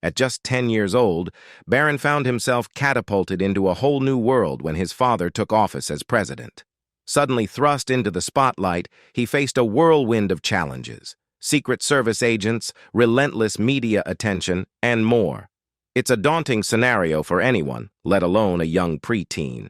At just 10 years old, Barron found himself catapulted into a whole new world when his father took office as president. Suddenly thrust into the spotlight, he faced a whirlwind of challenges: Secret Service agents, relentless media attention, and more. It's a daunting scenario for anyone, let alone a young preteen.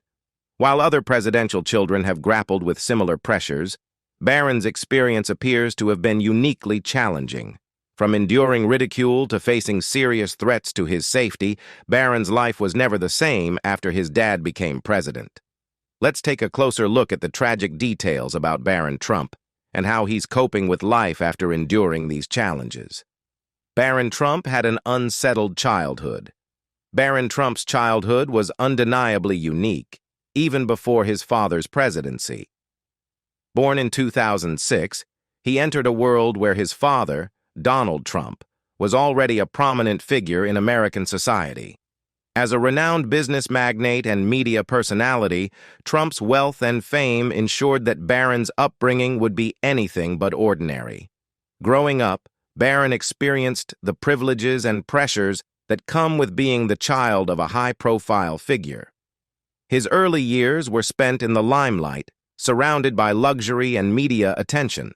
While other presidential children have grappled with similar pressures, Barron's experience appears to have been uniquely challenging. From enduring ridicule to facing serious threats to his safety, Barron's life was never the same after his dad became president. Let's take a closer look at the tragic details about Barron Trump and how he's coping with life after enduring these challenges. Barron Trump had an unsettled childhood. Barron Trump's childhood was undeniably unique, even before his father's presidency. Born in 2006, he entered a world where his father, Donald Trump, was already a prominent figure in American society. As a renowned business magnate and media personality, Trump's wealth and fame ensured that Barron's upbringing would be anything but ordinary. Growing up, Barron experienced the privileges and pressures that come with being the child of a high-profile figure. His early years were spent in the limelight, surrounded by luxury and media attention.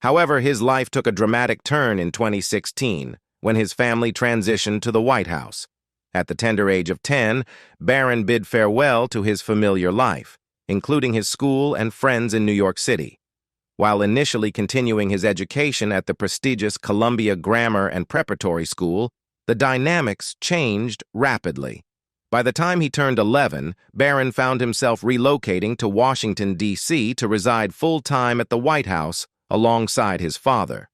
However, his life took a dramatic turn in 2016, when his family transitioned to the White House. At the tender age of 10, Barron bid farewell to his familiar life, including his school and friends in New York City. While initially continuing his education at the prestigious Columbia Grammar and Preparatory School, the dynamics changed rapidly. By the time he turned 11, Barron found himself relocating to Washington, D.C. to reside full-time at the White House alongside his father.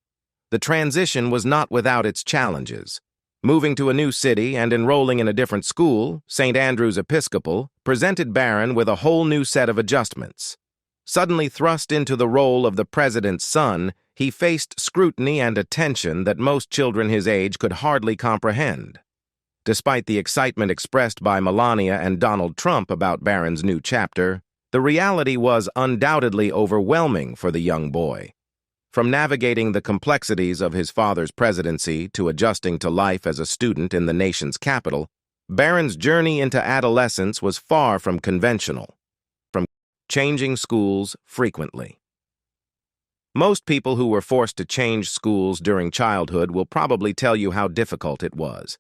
The transition was not without its challenges. Moving to a new city and enrolling in a different school, St. Andrew's Episcopal, presented Barron with a whole new set of adjustments. Suddenly thrust into the role of the president's son, he faced scrutiny and attention that most children his age could hardly comprehend. Despite the excitement expressed by Melania and Donald Trump about Barron's new chapter, the reality was undoubtedly overwhelming for the young boy. From navigating the complexities of his father's presidency to adjusting to life as a student in the nation's capital, Barron's journey into adolescence was far from conventional. From changing schools frequently. Most people who were forced to change schools during childhood will probably tell you how difficult it was.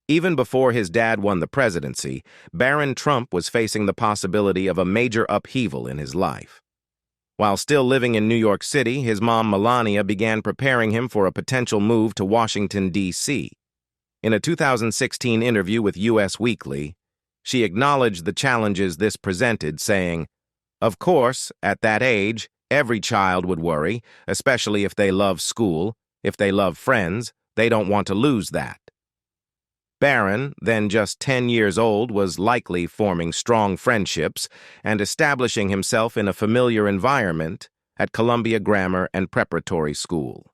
Even before his dad won the presidency, Barron Trump was facing the possibility of a major upheaval in his life. While still living in New York City, his mom Melania began preparing him for a potential move to Washington, D.C. In a 2016 interview with US Weekly, she acknowledged the challenges this presented, saying, "Of course, at that age, every child would worry, especially if they love school, if they love friends, they don't want to lose that." Barron, then just 10 years old, was likely forming strong friendships and establishing himself in a familiar environment at Columbia Grammar and Preparatory School.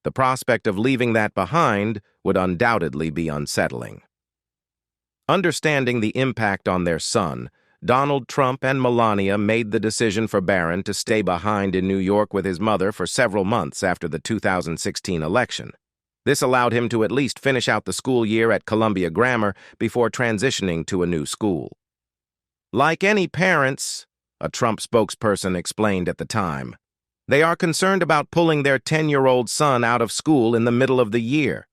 The prospect of leaving that behind would undoubtedly be unsettling. Understanding the impact on their son, Donald Trump and Melania made the decision for Barron to stay behind in New York with his mother for several months after the 2016 election. This allowed him to at least finish out the school year at Columbia Grammar before transitioning to a new school. Like any parents, a Trump spokesperson explained at the time, they are concerned about pulling their 10-year-old son out of school in the middle of the year.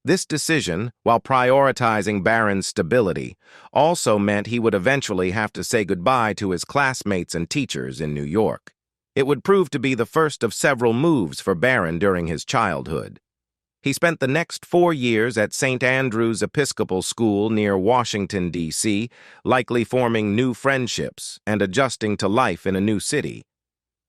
This decision, while prioritizing Barron's stability, also meant he would eventually have to say goodbye to his classmates and teachers in New York. It would prove to be the first of several moves for Barron during his childhood. He spent the next 4 years at St. Andrew's Episcopal School near Washington, D.C., likely forming new friendships and adjusting to life in a new city.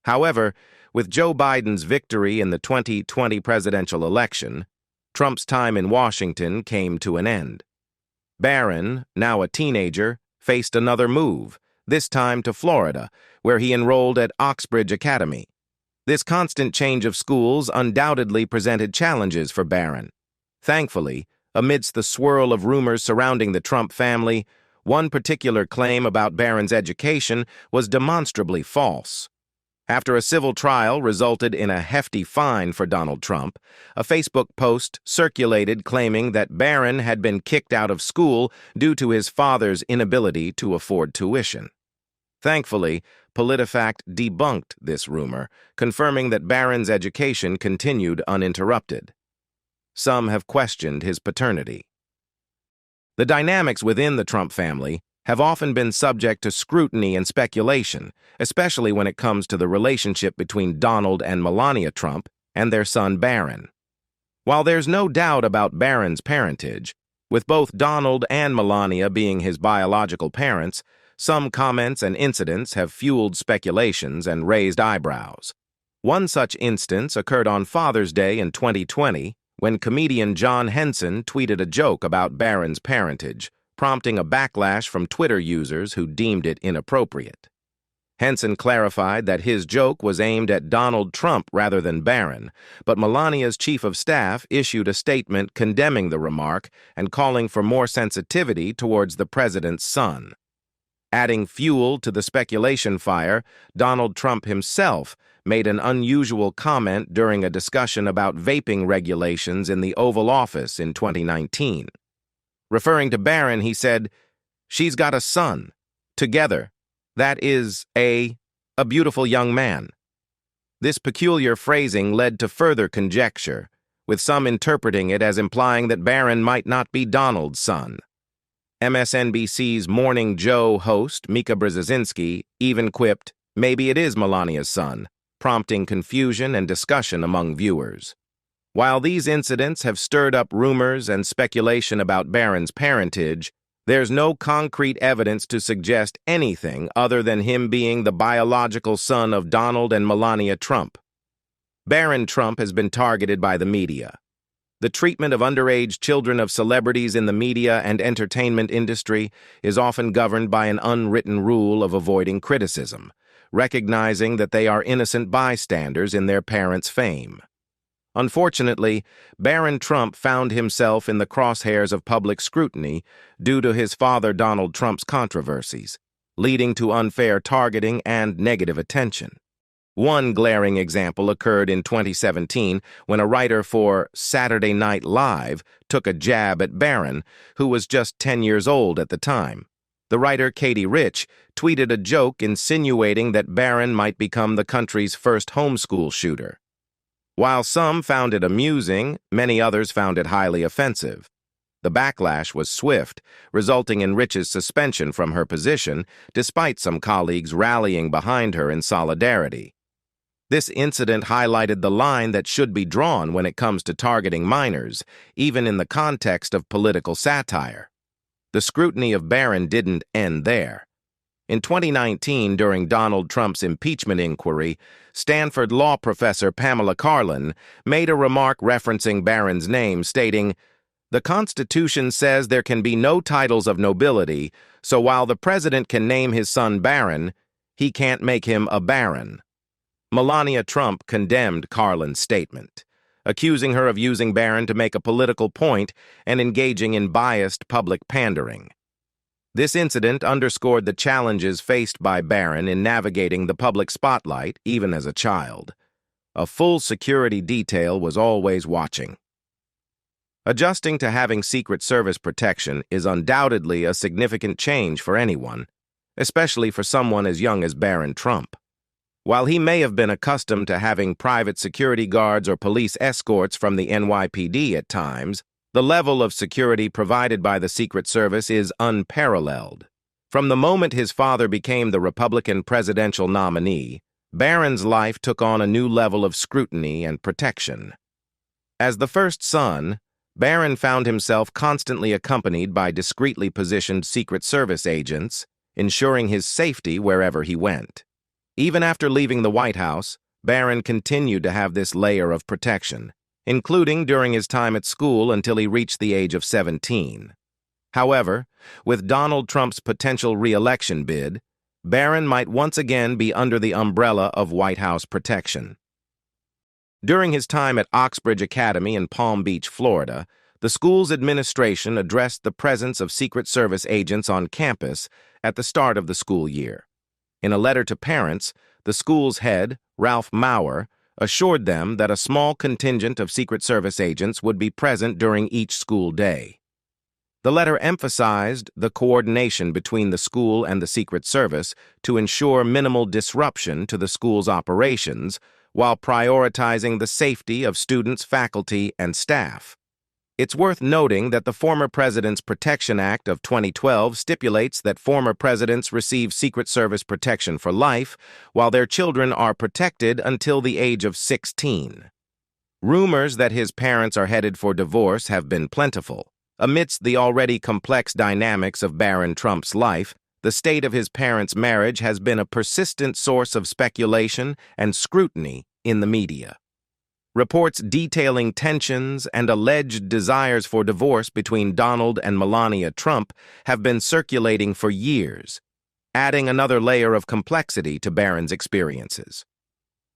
However, with Joe Biden's victory in the 2020 presidential election, Trump's time in Washington came to an end. Barron, now a teenager, faced another move, this time to Florida, where he enrolled at Oxbridge Academy. This constant change of schools undoubtedly presented challenges for Barron. Thankfully, amidst the swirl of rumors surrounding the Trump family, one particular claim about Barron's education was demonstrably false. After a civil trial resulted in a hefty fine for Donald Trump, a Facebook post circulated claiming that Barron had been kicked out of school due to his father's inability to afford tuition. Thankfully, PolitiFact debunked this rumor, confirming that Barron's education continued uninterrupted. Some have questioned his paternity. The dynamics within the Trump family have often been subject to scrutiny and speculation, especially when it comes to the relationship between Donald and Melania Trump and their son Barron. While there's no doubt about Barron's parentage, with both Donald and Melania being his biological parents, some comments and incidents have fueled speculations and raised eyebrows. One such instance occurred on Father's Day in 2020, when comedian John Henson tweeted a joke about Barron's parentage, prompting a backlash from Twitter users who deemed it inappropriate. Henson clarified that his joke was aimed at Donald Trump rather than Barron, but Melania's chief of staff issued a statement condemning the remark and calling for more sensitivity towards the president's son. Adding fuel to the speculation fire, Donald Trump himself made an unusual comment during a discussion about vaping regulations in the Oval Office in 2019. Referring to Barron, he said, "She's got a son. Together. That is a beautiful young man." This peculiar phrasing led to further conjecture, with some interpreting it as implying that Barron might not be Donald's son. MSNBC's Morning Joe host, Mika Brzezinski, even quipped, "Maybe it is Melania's son," prompting confusion and discussion among viewers. While these incidents have stirred up rumors and speculation about Barron's parentage, there's no concrete evidence to suggest anything other than him being the biological son of Donald and Melania Trump. Barron Trump has been targeted by the media. The treatment of underage children of celebrities in the media and entertainment industry is often governed by an unwritten rule of avoiding criticism, recognizing that they are innocent bystanders in their parents' fame. Unfortunately, Barron Trump found himself in the crosshairs of public scrutiny due to his father Donald Trump's controversies, leading to unfair targeting and negative attention. One glaring example occurred in 2017 when a writer for Saturday Night Live took a jab at Barron, who was just 10 years old at the time. The writer Katie Rich tweeted a joke insinuating that Barron might become the country's first homeschool shooter. While some found it amusing, many others found it highly offensive. The backlash was swift, resulting in Rich's suspension from her position, despite some colleagues rallying behind her in solidarity. This incident highlighted the line that should be drawn when it comes to targeting minors, even in the context of political satire. The scrutiny of Barron didn't end there. In 2019, during Donald Trump's impeachment inquiry, Stanford law professor Pamela Karlan made a remark referencing Barron's name, stating, "The Constitution says there can be no titles of nobility, so while the president can name his son Barron, he can't make him a baron." Melania Trump condemned Karlan's statement, accusing her of using Barron to make a political point and engaging in biased public pandering. This incident underscored the challenges faced by Barron in navigating the public spotlight, even as a child. A full security detail was always watching. Adjusting to having Secret Service protection is undoubtedly a significant change for anyone, especially for someone as young as Barron Trump. While he may have been accustomed to having private security guards or police escorts from the NYPD at times, the level of security provided by the Secret Service is unparalleled. From the moment his father became the Republican presidential nominee, Barron's life took on a new level of scrutiny and protection. As the first son, Barron found himself constantly accompanied by discreetly positioned Secret Service agents, ensuring his safety wherever he went. Even after leaving the White House, Barron continued to have this layer of protection, including during his time at school until he reached the age of 17. However, with Donald Trump's potential re-election bid, Barron might once again be under the umbrella of White House protection. During his time at Oxbridge Academy in Palm Beach, Florida, the school's administration addressed the presence of Secret Service agents on campus at the start of the school year. In a letter to parents, the school's head, Ralph Maurer, assured them that a small contingent of Secret Service agents would be present during each school day. The letter emphasized the coordination between the school and the Secret Service to ensure minimal disruption to the school's operations while prioritizing the safety of students, faculty, and staff. It's worth noting that the former President's Protection Act of 2012 stipulates that former presidents receive Secret Service protection for life, while their children are protected until the age of 16. Rumors that his parents are headed for divorce have been plentiful. Amidst the already complex dynamics of Barron Trump's life, the state of his parents' marriage has been a persistent source of speculation and scrutiny in the media. Reports detailing tensions and alleged desires for divorce between Donald and Melania Trump have been circulating for years, adding another layer of complexity to Barron's experiences.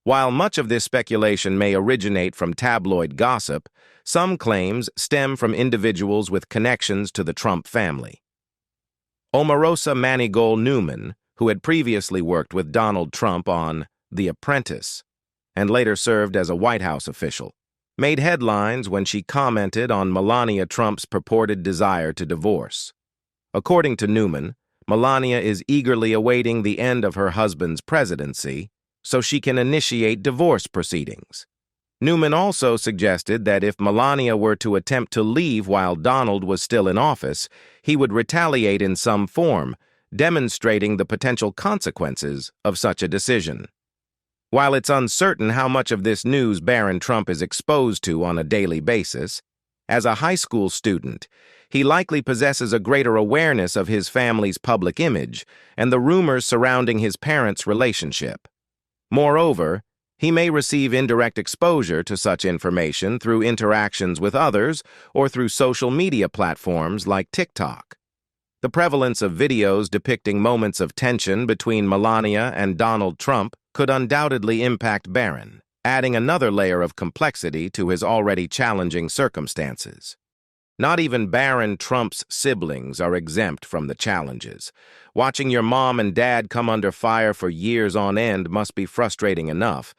While much of this speculation may originate from tabloid gossip, some claims stem from individuals with connections to the Trump family. Omarosa Manigault Newman, who had previously worked with Donald Trump on The Apprentice and later served as a White House official, made headlines when she commented on Melania Trump's purported desire to divorce. According to Newman, Melania is eagerly awaiting the end of her husband's presidency so she can initiate divorce proceedings. Newman also suggested that if Melania were to attempt to leave while Donald was still in office, he would retaliate in some form, demonstrating the potential consequences of such a decision. While it's uncertain how much of this news Barron Trump is exposed to on a daily basis, as a high school student, he likely possesses a greater awareness of his family's public image and the rumors surrounding his parents' relationship. Moreover, he may receive indirect exposure to such information through interactions with others or through social media platforms like TikTok. The prevalence of videos depicting moments of tension between Melania and Donald Trump could undoubtedly impact Barron, adding another layer of complexity to his already challenging circumstances. Not even Barron Trump's siblings are exempt from the challenges. Watching your mom and dad come under fire for years on end must be frustrating enough,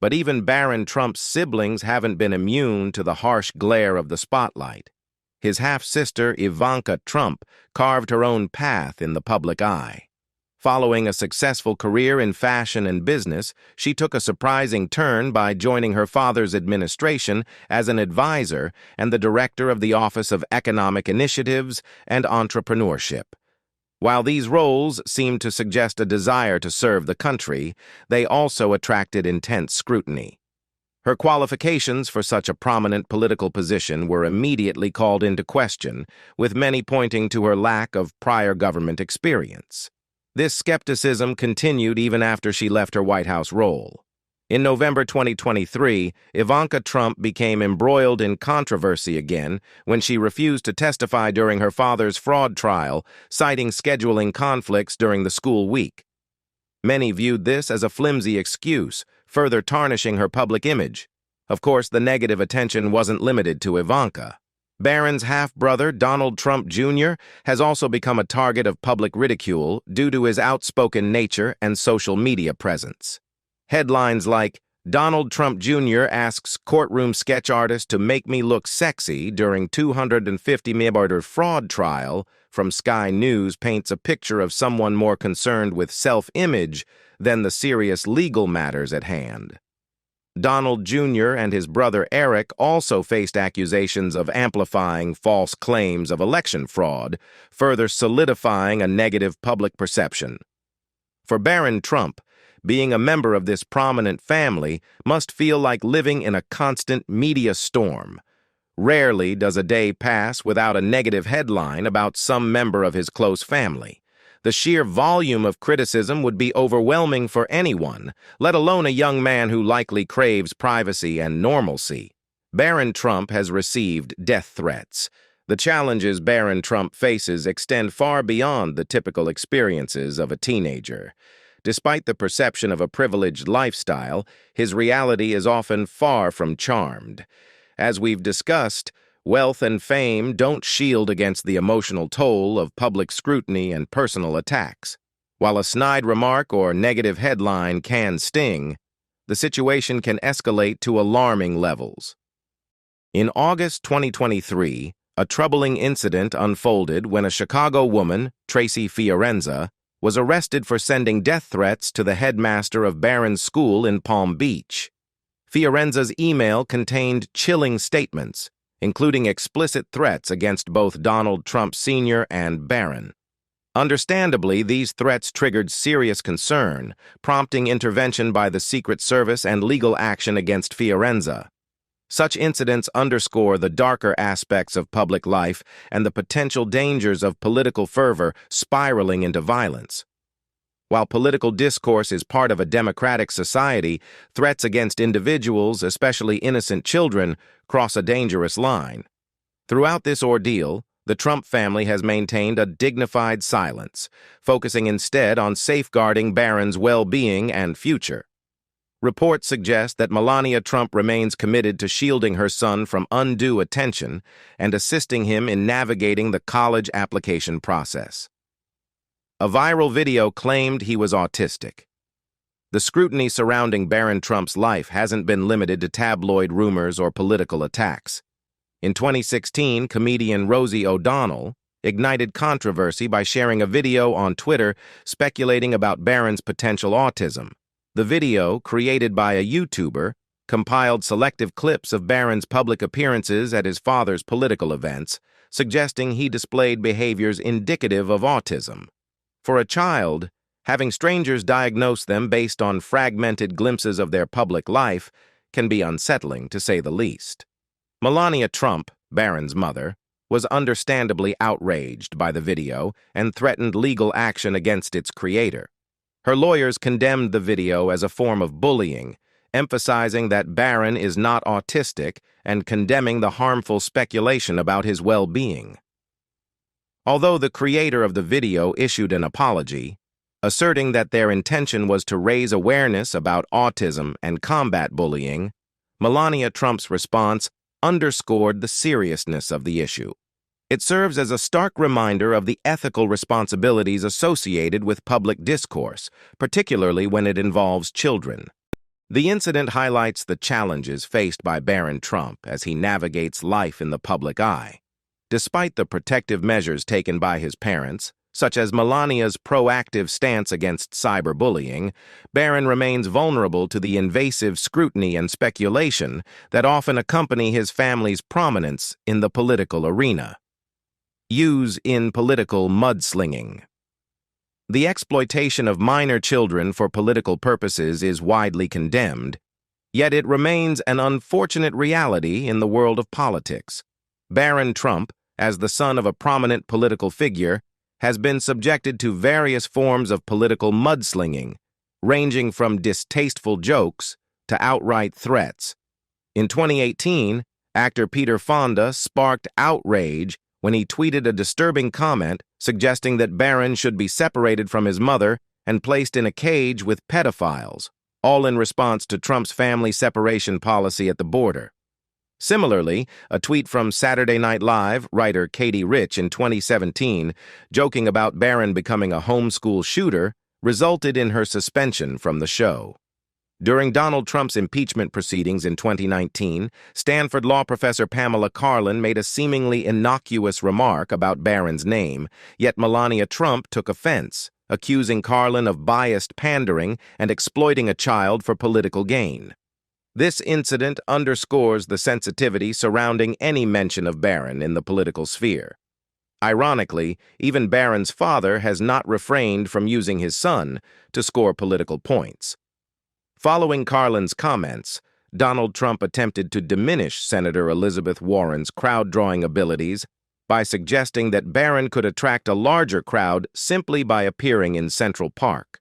but even Barron Trump's siblings haven't been immune to the harsh glare of the spotlight. His half-sister, Ivanka Trump, carved her own path in the public eye. Following a successful career in fashion and business, she took a surprising turn by joining her father's administration as an advisor and the director of the Office of Economic Initiatives and Entrepreneurship. While these roles seemed to suggest a desire to serve the country, they also attracted intense scrutiny. Her qualifications for such a prominent political position were immediately called into question, with many pointing to her lack of prior government experience. This skepticism continued even after she left her White House role. In November 2023, Ivanka Trump became embroiled in controversy again when she refused to testify during her father's fraud trial, citing scheduling conflicts during the school week. Many viewed this as a flimsy excuse, further tarnishing her public image. Of course, the negative attention wasn't limited to Ivanka. Barron's half-brother, Donald Trump Jr., has also become a target of public ridicule due to his outspoken nature and social media presence. Headlines like, "Donald Trump Jr. asks courtroom sketch artist to make me look sexy during $250 million fraud trial" from Sky News paints a picture of someone more concerned with self-image than the serious legal matters at hand. Donald Jr. and his brother Eric also faced accusations of amplifying false claims of election fraud, further solidifying a negative public perception. For Barron Trump, being a member of this prominent family must feel like living in a constant media storm. Rarely does a day pass without a negative headline about some member of his close family. The sheer volume of criticism would be overwhelming for anyone, let alone a young man who likely craves privacy and normalcy. Barron Trump has received death threats. The challenges Barron Trump faces extend far beyond the typical experiences of a teenager. Despite the perception of a privileged lifestyle, his reality is often far from charmed. As we've discussed, wealth and fame don't shield against the emotional toll of public scrutiny and personal attacks. While a snide remark or negative headline can sting, the situation can escalate to alarming levels. In August 2023, a troubling incident unfolded when a Chicago woman, Tracy Fiorenza, was arrested for sending death threats to the headmaster of Barron's school in Palm Beach. Fiorenza's email contained chilling statements, including explicit threats against both Donald Trump Sr. and Barron. Understandably, these threats triggered serious concern, prompting intervention by the Secret Service and legal action against Fiorenza. Such incidents underscore the darker aspects of public life and the potential dangers of political fervor spiraling into violence. While political discourse is part of a democratic society, threats against individuals, especially innocent children, cross a dangerous line. Throughout this ordeal, the Trump family has maintained a dignified silence, focusing instead on safeguarding Barron's well-being and future. Reports suggest that Melania Trump remains committed to shielding her son from undue attention and assisting him in navigating the college application process. A viral video claimed he was autistic. The scrutiny surrounding Barron Trump's life hasn't been limited to tabloid rumors or political attacks. In 2016, comedian Rosie O'Donnell ignited controversy by sharing a video on Twitter speculating about Barron's potential autism. The video, created by a YouTuber, compiled selective clips of Barron's public appearances at his father's political events, suggesting he displayed behaviors indicative of autism. For a child, having strangers diagnose them based on fragmented glimpses of their public life can be unsettling, to say the least. Melania Trump, Barron's mother, was understandably outraged by the video and threatened legal action against its creator. Her lawyers condemned the video as a form of bullying, emphasizing that Barron is not autistic and condemning the harmful speculation about his well-being. Although the creator of the video issued an apology, asserting that their intention was to raise awareness about autism and combat bullying, Melania Trump's response underscored the seriousness of the issue. It serves as a stark reminder of the ethical responsibilities associated with public discourse, particularly when it involves children. The incident highlights the challenges faced by Barron Trump as he navigates life in the public eye. Despite the protective measures taken by his parents, such as Melania's proactive stance against cyberbullying, Barron remains vulnerable to the invasive scrutiny and speculation that often accompany his family's prominence in the political arena. Use in political mudslinging. The exploitation of minor children for political purposes is widely condemned, yet it remains an unfortunate reality in the world of politics. Barron Trump, as the son of a prominent political figure, has been subjected to various forms of political mudslinging, ranging from distasteful jokes to outright threats. In 2018, actor Peter Fonda sparked outrage when he tweeted a disturbing comment suggesting that Barron should be separated from his mother and placed in a cage with pedophiles, all in response to Trump's family separation policy at the border. Similarly, a tweet from Saturday Night Live writer Katie Rich in 2017, joking about Barron becoming a homeschool shooter, resulted in her suspension from the show. During Donald Trump's impeachment proceedings in 2019, Stanford law professor Pamela Karlan made a seemingly innocuous remark about Barron's name, yet Melania Trump took offense, accusing Karlan of biased pandering and exploiting a child for political gain. This incident underscores the sensitivity surrounding any mention of Barron in the political sphere. Ironically, even Barron's father has not refrained from using his son to score political points. Following Karlan's comments, Donald Trump attempted to diminish Senator Elizabeth Warren's crowd-drawing abilities by suggesting that Barron could attract a larger crowd simply by appearing in Central Park.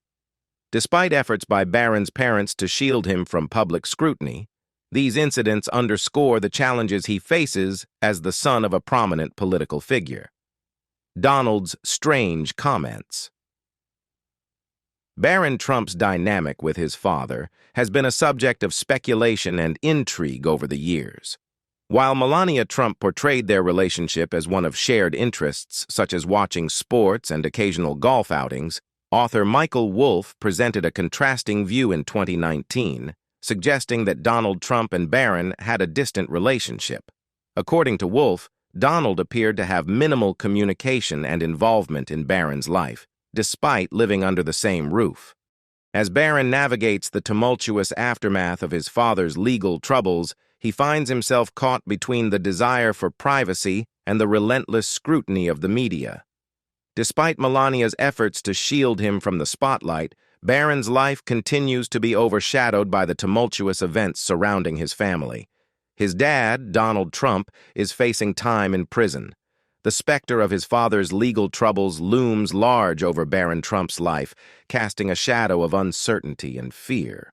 Despite efforts by Barron's parents to shield him from public scrutiny, these incidents underscore the challenges he faces as the son of a prominent political figure. Donald's strange comments. Barron Trump's dynamic with his father has been a subject of speculation and intrigue over the years. While Melania Trump portrayed their relationship as one of shared interests, such as watching sports and occasional golf outings, Author Michael Wolff presented a contrasting view in 2019, suggesting that Donald Trump and Barron had a distant relationship. According to Wolff, Donald appeared to have minimal communication and involvement in Barron's life, despite living under the same roof. As Barron navigates the tumultuous aftermath of his father's legal troubles, he finds himself caught between the desire for privacy and the relentless scrutiny of the media. Despite Melania's efforts to shield him from the spotlight, Barron's life continues to be overshadowed by the tumultuous events surrounding his family. His dad, Donald Trump, is facing time in prison. The specter of his father's legal troubles looms large over Barron Trump's life, casting a shadow of uncertainty and fear.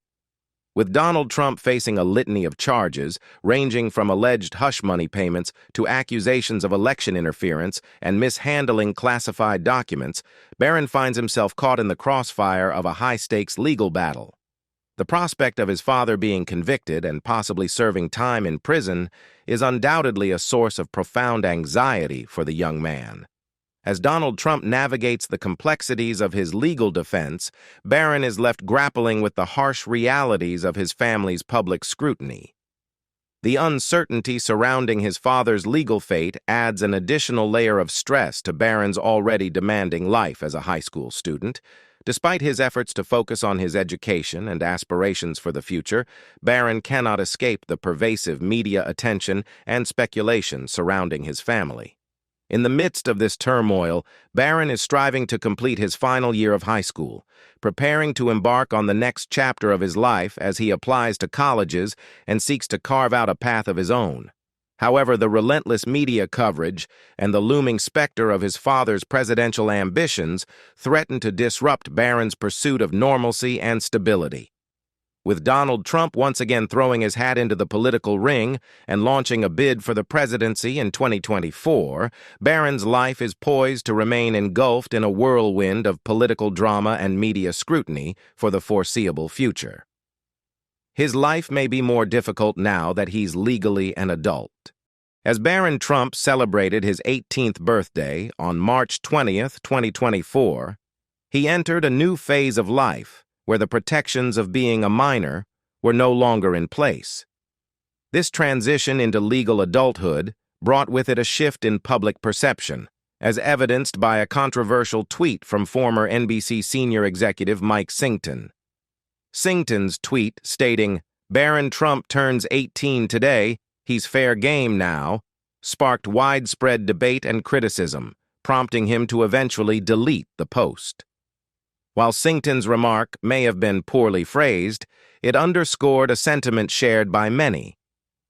With Donald Trump facing a litany of charges, ranging from alleged hush money payments to accusations of election interference and mishandling classified documents, Barron finds himself caught in the crossfire of a high-stakes legal battle. The prospect of his father being convicted and possibly serving time in prison is undoubtedly a source of profound anxiety for the young man. As Donald Trump navigates the complexities of his legal defense, Barron is left grappling with the harsh realities of his family's public scrutiny. The uncertainty surrounding his father's legal fate adds an additional layer of stress to Barron's already demanding life as a high school student. Despite his efforts to focus on his education and aspirations for the future, Barron cannot escape the pervasive media attention and speculation surrounding his family. In the midst of this turmoil, Barron is striving to complete his final year of high school, preparing to embark on the next chapter of his life as he applies to colleges and seeks to carve out a path of his own. However, the relentless media coverage and the looming specter of his father's presidential ambitions threaten to disrupt Barron's pursuit of normalcy and stability. With Donald Trump once again throwing his hat into the political ring and launching a bid for the presidency in 2024, Barron's life is poised to remain engulfed in a whirlwind of political drama and media scrutiny for the foreseeable future. His life may be more difficult now that he's legally an adult. As Barron Trump celebrated his 18th birthday on March 20th, 2024, he entered a new phase of life where the protections of being a minor were no longer in place. This transition into legal adulthood brought with it a shift in public perception, as evidenced by a controversial tweet from former NBC senior executive Mike Singleton. Singleton's tweet stating, "Barron Trump turns 18 today, he's fair game now," sparked widespread debate and criticism, prompting him to eventually delete the post. While Singleton's remark may have been poorly phrased, it underscored a sentiment shared by many,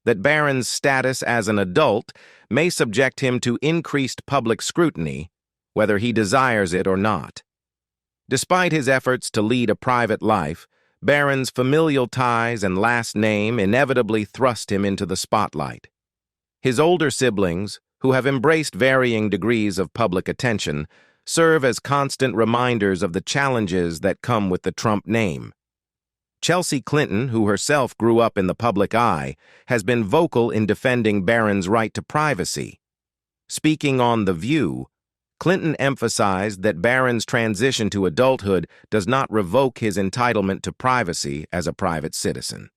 that Barron's status as an adult may subject him to increased public scrutiny, whether he desires it or not. Despite his efforts to lead a private life, Barron's familial ties and last name inevitably thrust him into the spotlight. His older siblings, who have embraced varying degrees of public attention, serve as constant reminders of the challenges that come with the Trump name. Chelsea Clinton, who herself grew up in the public eye, has been vocal in defending Barron's right to privacy. Speaking on The View, Clinton emphasized that Barron's transition to adulthood does not revoke his entitlement to privacy as a private citizen.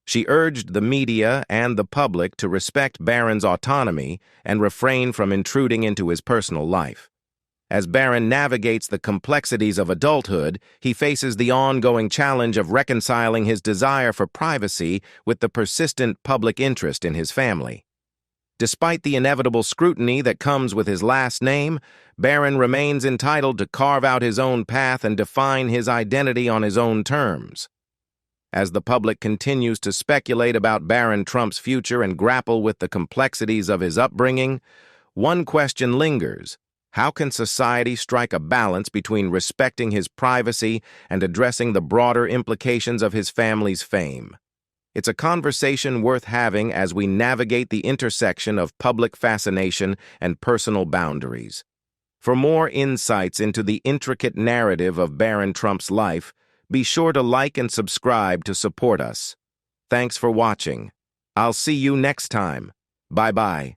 She urged the media and the public to respect Barron's autonomy and refrain from intruding into his personal life. As Barron navigates the complexities of adulthood, he faces the ongoing challenge of reconciling his desire for privacy with the persistent public interest in his family. Despite the inevitable scrutiny that comes with his last name, Barron remains entitled to carve out his own path and define his identity on his own terms. As the public continues to speculate about Barron Trump's future and grapple with the complexities of his upbringing, one question lingers. How can society strike a balance between respecting his privacy and addressing the broader implications of his family's fame? It's a conversation worth having as we navigate the intersection of public fascination and personal boundaries. For more insights into the intricate narrative of Barron Trump's life, be sure to like and subscribe to support us. Thanks for watching. I'll see you next time. Bye-bye.